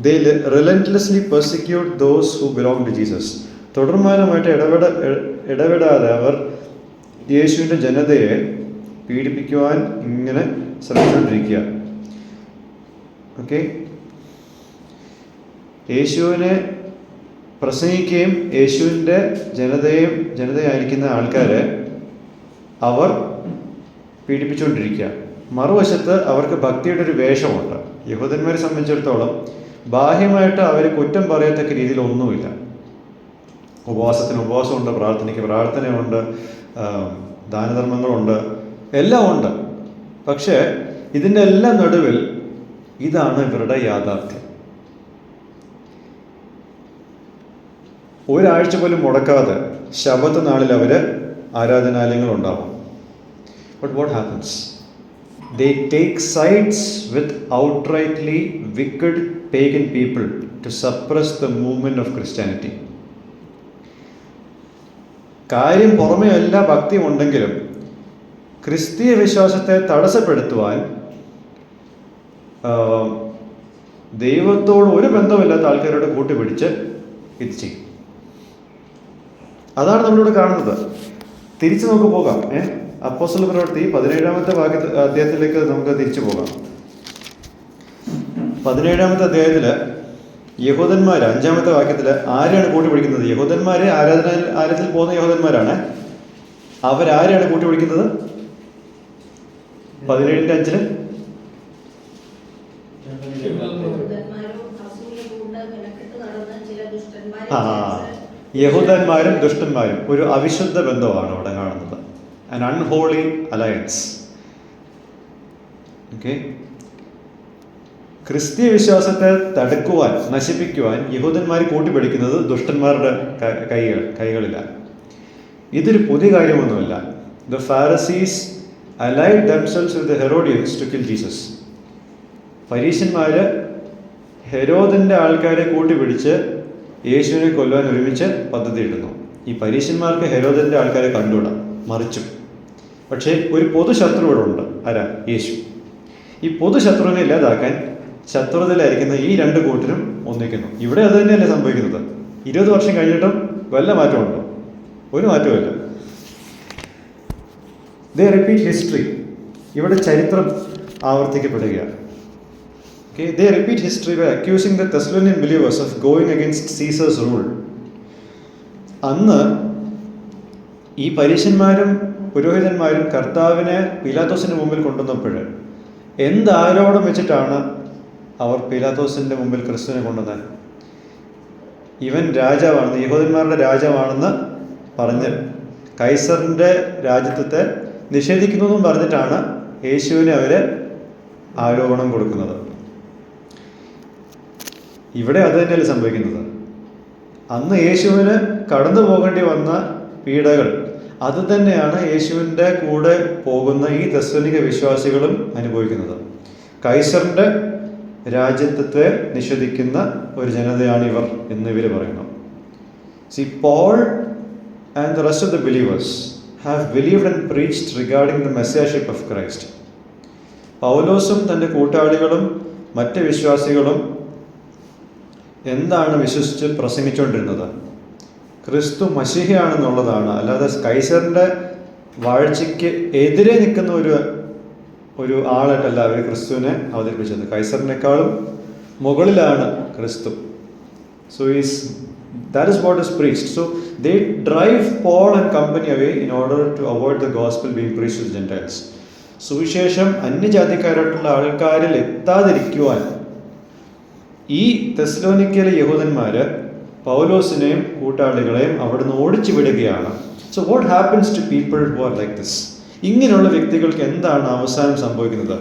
They relentlessly persecute those who belong to Jesus. തുടർമാനമായിട്ട് ഇടപെടാതെ അവർ യേശുവിൻ്റെ ജനതയെ പീഡിപ്പിക്കുവാൻ ഇങ്ങനെ ശ്രമിച്ചുകൊണ്ടിരിക്കുക. ഓക്കെ, യേശുവിനെ പ്രസംഗിക്കുകയും യേശുവിൻ്റെ ജനതയായിരിക്കുന്ന ആൾക്കാരെ അവർ പീഡിപ്പിച്ചുകൊണ്ടിരിക്കുക. മറുവശത്ത് അവർക്ക് ഭക്തിയുടെ ഒരു വേഷമുണ്ട്. യഹൂദന്മാരെ സംബന്ധിച്ചിടത്തോളം ബാഹ്യമായിട്ട് അവർ കുറ്റം പറയത്തക്ക രീതിയിൽ ഒന്നുമില്ല. ഉപവാസത്തിന് ഉപവാസമുണ്ട്, പ്രാർത്ഥനയ്ക്ക് പ്രാർത്ഥനയുണ്ട്, ദാനധർമ്മങ്ങളുണ്ട്, എല്ലാം ഉണ്ട്. പക്ഷേ ഇതിൻ്റെ എല്ലാം നടുവിൽ ഇതാണ് ഇവരുടെ യാഥാർത്ഥ്യം. ഒരാഴ്ച പോലും മുടക്കാതെ ശബത്ത് നാളിൽ അവർ ആരാധനാലയങ്ങളുണ്ടാവും. But what happens? They take sides with outrightly wicked pagan people to suppress the movement of Christianity. കാര്യം പുറമേ എല്ലാ ഭക്തിയും ഉണ്ടെങ്കിലും ക്രിസ്തീയ വിശ്വാസത്തെ തടസ്സപ്പെടുത്തുവാൻ ദൈവത്തോട് ഒരു ബന്ധമില്ലാത്ത ആൾക്കാരോട് കൂട്ടുപിടിച്ച് ഇത് ചെയ്യും. അതാണ് നമ്മളിവിടെ കാണുന്നത്. തിരിച്ചു നമുക്ക് പോകാം. അപ്പോസ്തല പ്രവൃത്തി 17-ാമത്തെ അധ്യായത്തിലേക്ക് നമുക്ക് തിരിച്ചു പോകാം. 17-ാമത്തെ അധ്യായത്തിൽ യഹൂദന്മാർ 5-ാമത്തെ വാക്യത്തിൽ ആരെയാണ് കൂട്ടുപിടിക്കുന്നത്? യഹൂദന്മാരെ ആരാധനയിൽ പോകുന്ന യഹൂദന്മാരാണ്. അവരാരെയാണ് കൂട്ടുപിടിക്കുന്നത്? 17-5 യഹൂദന്മാരും ദുഷ്ടന്മാരും ഒരു അവിശുദ്ധ ബന്ധമാണ് അവിടെ കാണുന്നത്. An unholy alliance. Okay? ക്രിസ്തീയ വിശ്വാസത്തെ തടുക്കുവാൻ, നശിപ്പിക്കുവാൻ യഹൂദന്മാർ കൂട്ടിപ്പിടിക്കുന്നത് ദുഷ്ടന്മാരുടെ കൈകളിലാണ്. ഇതൊരു പുതിയ കാര്യമൊന്നുമല്ല. The Pharisees allied themselves with the Herodians to kill Jesus. പരീശന്മാർ ഹെരോദിൻ്റെ ആൾക്കാരെ കൂട്ടിപ്പിടിച്ച് യേശുവിനെ കൊല്ലുവാൻ ഒരുമിച്ച് പദ്ധതി ഇടുന്നു. ഈ പരീശന്മാർക്ക് ഹെരോദിൻ്റെ ആൾക്കാരെ കണ്ടുകൂടാ, മറിച്ചും. പക്ഷേ ഒരു പൊതുശത്രു ഇവിടെ ഉണ്ട്. ആരാ? യേശു. ഈ പൊതുശത്രുവിനെ ഇല്ലാതാക്കാൻ ശത്രുതയിലായിരിക്കുന്ന ഈ രണ്ട് കൂട്ടരും ഒന്നിക്കുന്നു. ഇവിടെ അത് തന്നെയല്ലേ സംഭവിക്കുന്നത്. 20 വർഷം കഴിഞ്ഞിട്ടും വല്ല മാറ്റമുണ്ടോ? ഒരു മാറ്റവുമില്ല. ദേ റിപ്പീറ്റ് ഹിസ്റ്ററി. ഇവിടെ ചരിത്രം ആവർത്തിക്കപ്പെടുകയാണ്. Okay, they repeat history by accusing the Thessalonian believers of going against Caesar's rule. അന്ന് ഈ പരീശന്മാരും പുരോഹിതന്മാരും കർത്താവിനെ പീലാത്തോസിൻ്റെ മുമ്പിൽ കൊണ്ടുവന്നപ്പോൾ എന്താരോപണം വെച്ചിട്ടാണ് അവർ പീലാത്തോസിൻ്റെ മുമ്പിൽ ക്രിസ്തുവിനെ കൊണ്ടുവന്നത്? ഇവൻ രാജാവാണെന്ന്, യഹൂദന്മാരുടെ രാജാവാണെന്ന് പറഞ്ഞ് കൈസറിൻ്റെ രാജ്യത്വത്തെ നിഷേധിക്കുന്നതെന്നും പറഞ്ഞിട്ടാണ് യേശുവിനെ അവർ ആരോപണം കൊടുക്കുന്നത്. ഇവിടെ അത് തന്നെയല്ലേ സംഭവിക്കുന്നത്. അന്ന് യേശുവിന് കടന്നു പോകേണ്ടി വന്ന പീഡകൾ അത് തന്നെയാണ് യേശുവിൻ്റെ കൂടെ പോകുന്ന ഈ തെസ്സലോനിക വിശ്വാസികളും അനുഭവിക്കുന്നത്. കൈസറിൻ്റെ രാജ്യത്വത്തെ നിഷേധിക്കുന്ന ഒരു ജനതയാണ് ഇവർ എന്ന് ഇവർ പറയുന്നു. See, Paul and the rest of the believers have believed and preached regarding the messiahship of Christ. പൗലോസും തൻ്റെ കൂട്ടാളികളും മറ്റ് വിശ്വാസികളും എന്താണ് വിശ്വസിച്ച് പ്രസംഗിച്ചുകൊണ്ടിരുന്നത്? ക്രിസ്തു മശീഹയാണെന്നുള്ളതാണ്. അല്ലാതെ കൈസറിൻ്റെ വാഴ്ചയ്ക്ക് എതിരെ നിൽക്കുന്ന ഒരു ആളായിട്ടല്ല അവർ ക്രിസ്തുവിനെ അവതരിപ്പിച്ചത്. കൈസറിനേക്കാളും മുകളിലാണ് ക്രിസ്തു. So that is what is preached. So they drive Paul and company away in order to avoid the gospel being preached to the Gentiles. സുവിശേഷം അന്യജാതിക്കാരായിട്ടുള്ള ആൾക്കാരിൽ എത്താതിരിക്കുവാൻ ഈ തെസ്സലോനിക്കയിലെ യഹൂദന്മാർ പൗലോസിനെയും കൂട്ടാളികളെയും അവിടുന്ന് ഓടിച്ചു വിടുകയാണ്. So what happens to people who are like this? ഇങ്ങനെയുള്ള വ്യക്തികൾക്ക് എന്താണ് അവസാനം സംഭവിക്കുന്നത്?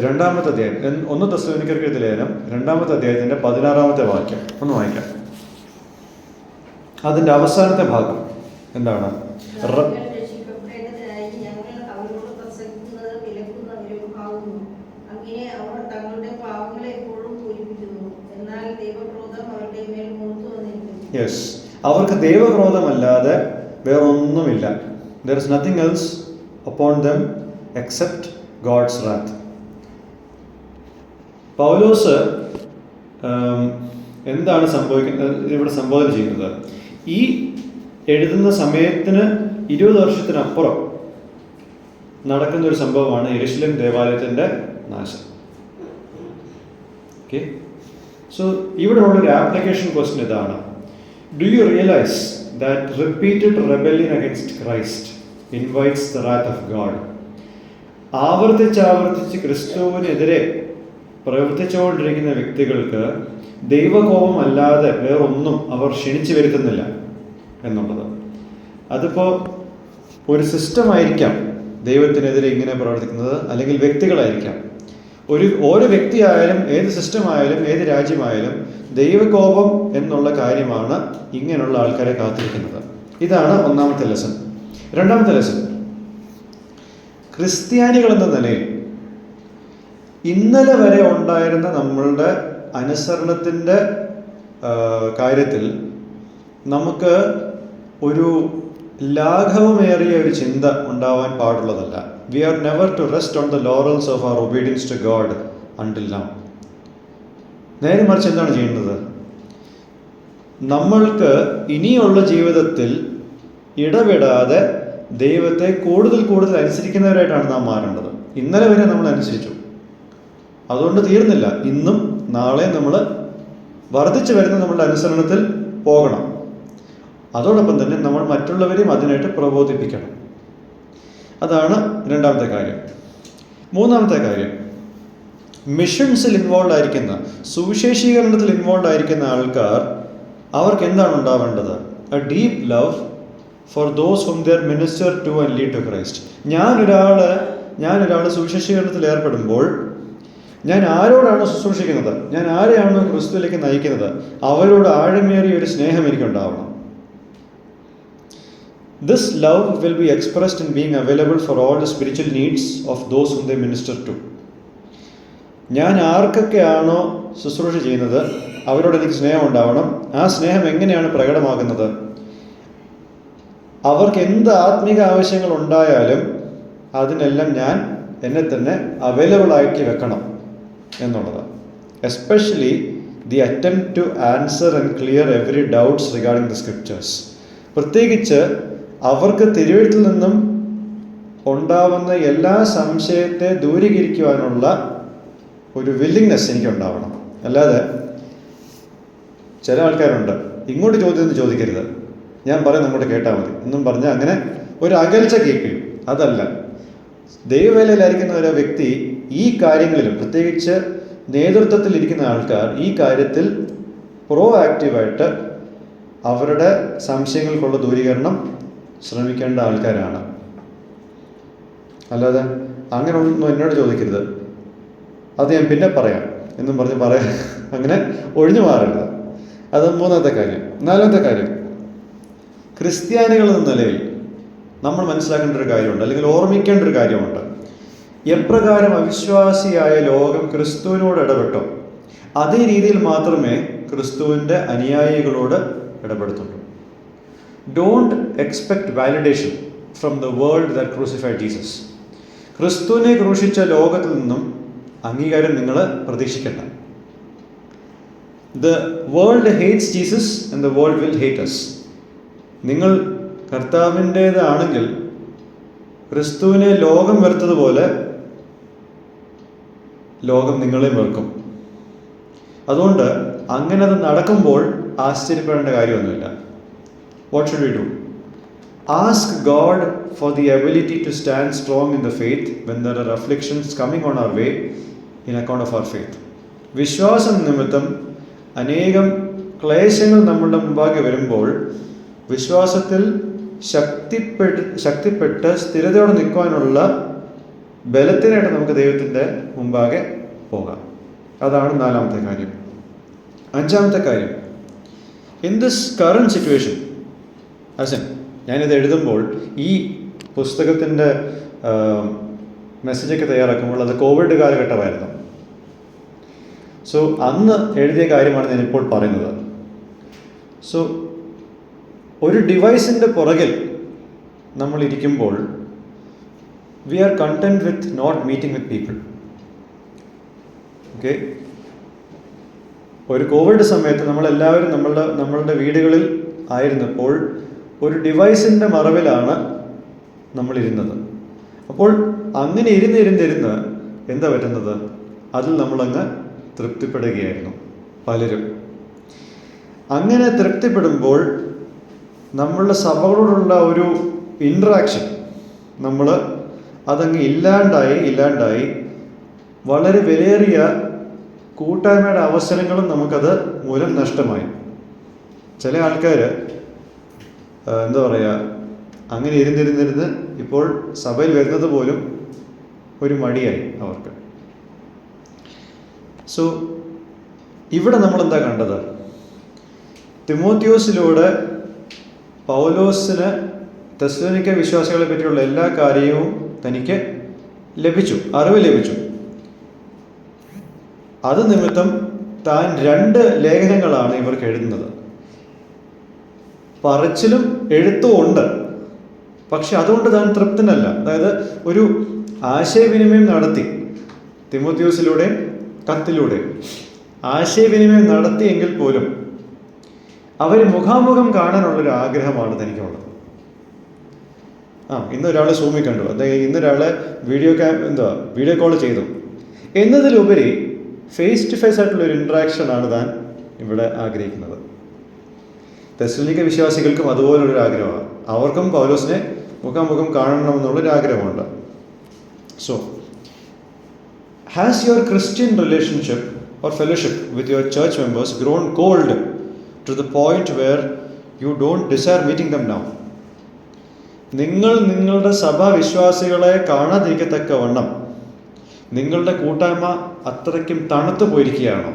2-ാമത്തെ അധ്യായം, 1 തെസ്സലോനിക്കർക്ക് എഴുതിയ ലേഖനം 2-ാമത്തെ അധ്യായത്തിൻ്റെ 16-ാമത്തെ വാക്യം ഒന്ന് വായിക്കാം. അതിൻ്റെ അവസാനത്തെ ഭാഗം എന്താണ്? യെസ്, അവർക്ക് ദൈവക്രോധമല്ലാതെ വേറൊന്നുമില്ല. There is nothing else upon them except God's wrath. പൗലോസ് എന്താണ് ഇവിടെ സംബോധന ചെയ്യുന്നത്? ഈ എഴുതുന്ന സമയത്തിന് 20 വർഷത്തിനപ്പുറം നടക്കുന്ന ഒരു സംഭവമാണ് യെരുശലേം ദേവാലയത്തിൻ്റെ നാശം. ഓക്കെ, സോ ഇവിടെ ഉള്ളൊരു ആപ്ലിക്കേഷൻ ക്വസ്റ്റ്യൻ ഇതാണ്: do you realise that repeated rebellion against Christ invites the wrath of God? ആവർത്തിച്ച് ക്രിസ്തുവിനെതിരെ പ്രവർത്തിച്ചുകൊണ്ടിരിക്കുന്ന വ്യക്തികൾക്ക് ദൈവകോപം അല്ലാതെ വേറൊന്നും അവർ ക്ഷണിച്ചു വരുത്തുന്നില്ല എന്നുള്ളത്. അതിപ്പോൾ ഒരു സിസ്റ്റമായിരിക്കാം ദൈവത്തിനെതിരെ ഇങ്ങനെ പ്രവർത്തിക്കുന്നത്, അല്ലെങ്കിൽ വ്യക്തികളായിരിക്കാം. ഓരോ വ്യക്തിയായാലും ഏത് സിസ്റ്റമായാലും ഏത് രാജ്യമായാലും ദൈവകോപം എന്നുള്ള കാര്യമാണ് ഇങ്ങനെയുള്ള ആൾക്കാരെ കാത്തിരിക്കുന്നത്. ഇതാണ് ഒന്നാമത്തെ ലെസൺ. 2-ാമത്തെ ലെസൺ, ക്രിസ്ത്യാനികൾ എന്ന നിലയിൽ ഇന്നലെ വരെ ഉണ്ടായിരുന്ന നമ്മളുടെ അനുസരണത്തിൻ്റെ കാര്യത്തിൽ നമുക്ക് ഒരു ലാഘവമേറിയ ഒരു ചിന്ത ഉണ്ടാവാൻ പാടുള്ളതല്ല. We are never to rest on the laurels of our obedience to God until now. നേരെ മറിച്ച് എന്താണ് ചെയ്യുന്നത്? നമ്മൾക്ക് ഇനിയുള്ള ജീവിതത്തിൽ ഇടപെടാതെ ദൈവത്തെ കൂടുതൽ അനുസരിക്കുന്നവരായിട്ടാണ് നാം മാറേണ്ടത്. ഇന്നലെ വരെ നമ്മൾ അനുസരിച്ചു, അതുകൊണ്ട് തീർന്നില്ല. ഇന്നും നാളെ നമ്മൾ വർദ്ധിച്ചു വരുന്ന നമ്മളുടെ അനുസരണത്തിൽ പോകണം. അതോടൊപ്പം തന്നെ നമ്മൾ മറ്റുള്ളവരെയും അതിനായിട്ട് പ്രബോധിപ്പിക്കണം. അതാണ് 2-ാമത്തെ കാര്യം. 3-ാമത്തെ കാര്യം, മിഷൻസിൽ ഇൻവോൾവ് ആയിരിക്കുന്ന, സുവിശേഷീകരണത്തിൽ ഇൻവോൾവ് ആയിരിക്കുന്ന ആൾക്കാർ അവർക്ക് എന്താണ് ഉണ്ടാവേണ്ടത്? A deep love for those whom they minister to and lead to Christ. ഞാനൊരാൾ സുവിശേഷീകരണത്തിൽ ഏർപ്പെടുമ്പോൾ ഞാൻ ആരോടാണ് ശുശ്രൂഷിക്കുന്നത്, ഞാൻ ആരെയാണ് ക്രിസ്തുവിലേക്ക് നയിക്കുന്നത്, അവരോട് ആഴമേറിയ ഒരു സ്നേഹം എനിക്കുണ്ടാവണം. This love will be expressed in being available for all the spiritual needs of those whom they minister to. ഞാൻ ആർക്കൊക്കെയാണോ ശുശ്രൂഷ ചെയ്യുന്നത് അവരോട് എനിക്ക് സ്നേഹം ഉണ്ടാവണം. ആ സ്നേഹം എങ്ങനെയാണ് പ്രകടമാകുന്നത്? അവർക്ക് എന്ത് ആത്മീക ആവശ്യങ്ങൾ ഉണ്ടായാലും അതിനെല്ലാം ഞാൻ എന്നെ തന്നെ അവൈലബിൾ ആക്കി വെക്കണം എന്നുള്ളത്. Especially the attempt to answer and clear every doubts regarding the scriptures. പ്രത്യേകിച്ച് അവർക്ക് തിരുവെഴുത്തിൽ നിന്നും ഉണ്ടാവുന്ന എല്ലാ സംശയത്തെ ദൂരീകരിക്കുവാനുള്ള ഒരു വില്ലിങ്നെസ് എനിക്കുണ്ടാവണം. അല്ലാതെ ചില ആൾക്കാരുണ്ട്, ഇങ്ങോട്ട് ചോദ്യം ചോദിക്കരുത്, ഞാൻ പറയുന്നത് അങ്ങോട്ട് കേട്ടാൽ മതി എന്നും പറഞ്ഞാൽ അങ്ങനെ ഒരു അകൽച്ച കീപ്പ് ചെയ്യും. അതല്ല, ദൈവവേലയിലായിരിക്കുന്ന ഒരു വ്യക്തി ഈ കാര്യങ്ങളിലും, പ്രത്യേകിച്ച് നേതൃത്വത്തിലിരിക്കുന്ന ആൾക്കാർ ഈ കാര്യത്തിൽ പ്രോ ആക്റ്റീവായിട്ട് അവരുടെ സംശയങ്ങൾക്കുള്ള ദൂരീകരണം ശ്രമിക്കേണ്ട ആൾക്കാരാണ്. അല്ലാതെ അങ്ങനെ ഒന്നും എന്നോട് ചോദിക്കരുത്, അത് ഞാൻ പിന്നെ പറയാം എന്നും പറയാൻ അങ്ങനെ ഒഴിഞ്ഞു മാറരുത്. അത് മൂന്നാമത്തെ കാര്യം. നാലാമത്തെ കാര്യം, ക്രിസ്ത്യാനികൾ എന്ന നിലയിൽ നമ്മൾ മനസ്സിലാക്കേണ്ട ഒരു കാര്യമുണ്ട്, അല്ലെങ്കിൽ ഓർമ്മിക്കേണ്ട ഒരു കാര്യമുണ്ട്. എപ്രകാരം അവിശ്വാസിയായ ലോകം ക്രിസ്തുവിനോട് ഇടപെട്ടോ അതേ രീതിയിൽ മാത്രമേ ക്രിസ്തുവിൻ്റെ അനുയായികളോട് ഇടപെടുത്തുള്ളൂ. Don't expect validation from the world that crucified Jesus. ക്രിസ്തുവിനെ ക്രൂശിച്ച ലോകത്തിൽ നിന്നും അംഗീകാരം നിങ്ങൾ പ്രതീക്ഷിക്കണ്ട. The world hates Jesus and the world will hate us. നിങ്ങൾ കർത്താവിൻ്റേതാണെങ്കിൽ ക്രിസ്തുവിനെ ലോകം വെറുത്തതുപോലെ ലോകം നിങ്ങളെയും വെറുക്കും. അതുകൊണ്ട് അങ്ങനെ അത് നടക്കുമ്പോൾ ആശ്ചര്യപ്പെടേണ്ട കാര്യമൊന്നുമില്ല. What should we do? Ask God for the ability to stand strong in the faith when there are afflictions coming on our way in account of our faith. വിശ്വാസം നിമിത്തം അനേകം ക്ലേശങ്ങൾ നമ്മളുടെ മുമ്പാകെ വരുമ്പോൾ വിശ്വാസത്തിൽ ശക്തിപ്പെട്ട് സ്ഥിരതയോടെ നിൽക്കുവാനുള്ള ബലത്തിനായിട്ട് നമുക്ക് ദൈവത്തിൻ്റെ മുമ്പാകെ പോകാം. അതാണ് നാലാമത്തെ കാര്യം. അഞ്ചാമത്തെ കാര്യം, ഇൻ ദിസ് കറണ്ട് സിറ്റുവേഷൻ, ഞാനിത് എഴുതുമ്പോൾ ഈ പുസ്തകത്തിൻ്റെ മെസ്സേജൊക്കെ തയ്യാറാക്കുമ്പോൾ അത് കോവിഡ് കാലഘട്ടമായിരുന്നു. സോ അന്ന് എഴുതിയ കാര്യമാണ് ഞാനിപ്പോൾ പറയുന്നത്. സോ ഒരു ഡിവൈസിൻ്റെ പുറകിൽ നമ്മൾ ഇരിക്കുമ്പോൾ we are content with not meeting with people. Okay, ഒരു കോവിഡ് സമയത്ത് നമ്മളെല്ലാവരും നമ്മളുടെ വീടുകളിൽ ആയിരുന്നപ്പോൾ ഒരു ഡിവൈസിൻ്റെ മറവിലാണ് നമ്മളിരുന്നത്. അപ്പോൾ അങ്ങനെ ഇരുന്ന് എന്താ പറ്റുന്നത്? അതിൽ നമ്മളങ്ങ് തൃപ്തിപ്പെടുകയായിരുന്നു പലരും. അങ്ങനെ തൃപ്തിപ്പെടുമ്പോൾ നമ്മളുടെ സഭകളോടുള്ള ഒരു ഇൻട്രാക്ഷൻ അതങ്ങ് ഇല്ലാണ്ടായി വളരെ വിലയേറിയ കൂട്ടായ്മയുടെ അവസരങ്ങളും നമുക്കത് മൂലം നഷ്ടമായി. ചില ആൾക്കാർ എന്താ പറയുക, അങ്ങനെ ഇരുന്നിരുന്ന് ഇപ്പോൾ സഭയിൽ വരുന്നത് പോലും ഒരു മടിയായി അവർക്ക്. സോ ഇവിടെ നമ്മളെന്താ കണ്ടത്? തിമോത്തിയോസിലൂടെ പൗലോസിന് തെസ്സലോനിക്ക വിശ്വാസികളെ പറ്റിയുള്ള എല്ലാ കാര്യവും തനിക്ക് അറിവ് ലഭിച്ചു. അത് നിമിത്തം താൻ 2 ലേഖനങ്ങളാണ് ഇവർക്ക് എഴുതുന്നത്. പറച്ചിലും എഴുത്തും ഉണ്ട്, പക്ഷെ അതുകൊണ്ട് താൻ തൃപ്തനല്ല. അതായത് ഒരു ആശയവിനിമയം നടത്തി, തിമോത്തിയോസിലൂടെ കത്തിലൂടെ ആശയവിനിമയം നടത്തിയെങ്കിൽ പോലും അവർ മുഖാമുഖം കാണാനുള്ളൊരു ആഗ്രഹമാണ് തനിക്കുള്ളത്. ഇന്നൊരാൾ സൂമിൽ കണ്ടു, അതായത് ഇന്നൊരാളെ വീഡിയോ കോൾ ചെയ്തു എന്നതിലുപരി ഫേസ് ടു ഫേസ് ആയിട്ടുള്ളൊരു ഇൻട്രാക്ഷനാണ് താൻ ഇവിടെ ആഗ്രഹിക്കുന്നത്. തെസ്സലോനിക്ക വിശ്വാസികൾക്കും അതുപോലുള്ളൊരു ആഗ്രഹമാണ്. അവർക്കും പൗലോസിനെ മുഖാമുഖം കാണണമെന്നുള്ളൊരു ആഗ്രഹമുണ്ട്. So has your Christian relationship or fellowship with your church members grown cold to the point where you don't desire meeting them now? നിങ്ങളുടെ സഭാ വിശ്വാസികളെ കാണാതിരിക്കത്തക്കവണ്ണം നിങ്ങളുടെ കൂട്ടായ്മ അത്രയ്ക്കും തണുത്തു പോയിരിക്കുകയാണോ?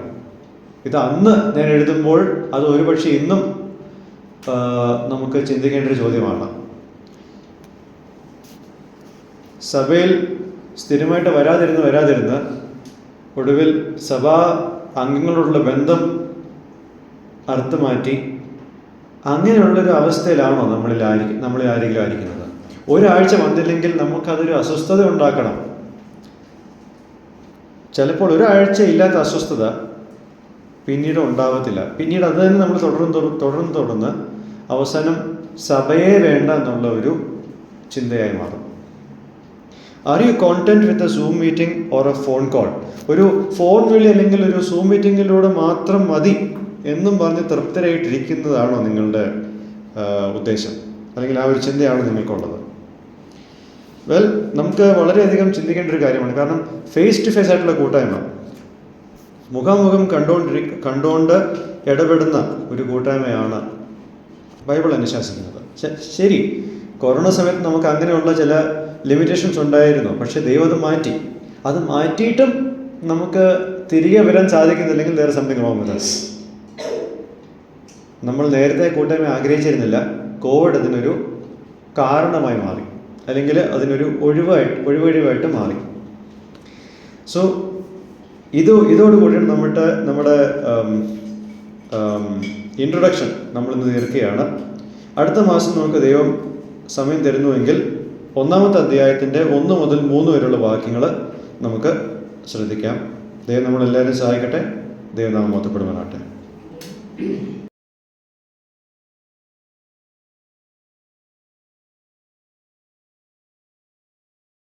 ഇത് അന്ന് ഞാൻ എഴുതുമ്പോൾ അത് ഒരുപക്ഷെ ഇന്നും നമുക്ക് ചിന്തിക്കേണ്ട ഒരു ചോദ്യമാണ്. സഭയിൽ സ്ഥിരമായിട്ട് വരാതിരുന്ന് ഒടുവിൽ സഭാ അംഗങ്ങളോടുള്ള ബന്ധം അറുത്ത് മാറ്റി അങ്ങനെയുള്ളൊരു അവസ്ഥയിലാണോ നമ്മളിൽ ആരെങ്കിലും ആയിരിക്കുന്നത്? ഒരാഴ്ച വന്നില്ലെങ്കിൽ നമുക്കതൊരു അസ്വസ്ഥത ഉണ്ടാക്കണം. ചിലപ്പോൾ ഒരാഴ്ച ഇല്ലാത്ത അസ്വസ്ഥത പിന്നീട് ഉണ്ടാവത്തില്ല. പിന്നീട് അത് തന്നെ നമ്മൾ തുടർന്ന് അവസാനം സഭയെ വേണ്ട എന്നുള്ള ഒരു ചിന്തയായി മാറും. Are you content with a zoom meeting or A phone call? ഒരു ഫോൺ വിളി അല്ലെങ്കിൽ ഒരു സൂം മീറ്റിങ്ങിലൂടെ മാത്രം മതി എന്നും പറഞ്ഞ് തൃപ്തരായിട്ടിരിക്കുന്നതാണോ നിങ്ങളുടെ ഉദ്ദേശം, അല്ലെങ്കിൽ ആ ഒരു ചിന്തയാണോ നിങ്ങൾക്കുള്ളത്? വെൽ, നമുക്ക് വളരെയധികം ചിന്തിക്കേണ്ട ഒരു കാര്യമാണ്. കാരണം ഫേസ് ടു ഫേസ് ആയിട്ടുള്ള കൂട്ടായ്മ, മുഖാമുഖം കണ്ടുകൊണ്ട് ഇടപെടുന്ന ഒരു കൂട്ടായ്മയാണ് ബൈബിൾ അനുശാസിക്കുന്നത്. ശരി, കൊറോണ സമയത്ത് നമുക്ക് അങ്ങനെയുള്ള ചില ലിമിറ്റേഷൻസ് ഉണ്ടായിരുന്നു. പക്ഷേ ദൈവം അത് മാറ്റിയിട്ടും നമുക്ക് തിരികെ വരാൻ സാധിക്കുന്നില്ലെങ്കിൽ there is something wrong with us. നമ്മൾ നേരത്തെ കൂട്ടായ്മ ആഗ്രഹിച്ചിരുന്നില്ല, കോവിഡ് അതിനൊരു കാരണമായി മാറി, അല്ലെങ്കിൽ അതിനൊരു ഒഴിവഴിവായിട്ട് മാറി. സോ ഇതോടുകൂടിയാണ് നമ്മുടെ ഇൻട്രൊഡക്ഷൻ നമ്മളിന്ന് തീർക്കുകയാണ്. അടുത്ത മാസം നമുക്ക് ദൈവം സമയം തരുന്നുവെങ്കിൽ 1-ാമത്തെ അധ്യായത്തിൻ്റെ 1 മുതൽ 3 വരെയുള്ള വാക്യങ്ങൾ നമുക്ക് ശ്രദ്ധിക്കാം. ദൈവം നമ്മളെല്ലാവരും സഹായിക്കട്ടെ. ദൈവം നാം മഹത്വപ്പെടുവാനാകട്ടെ.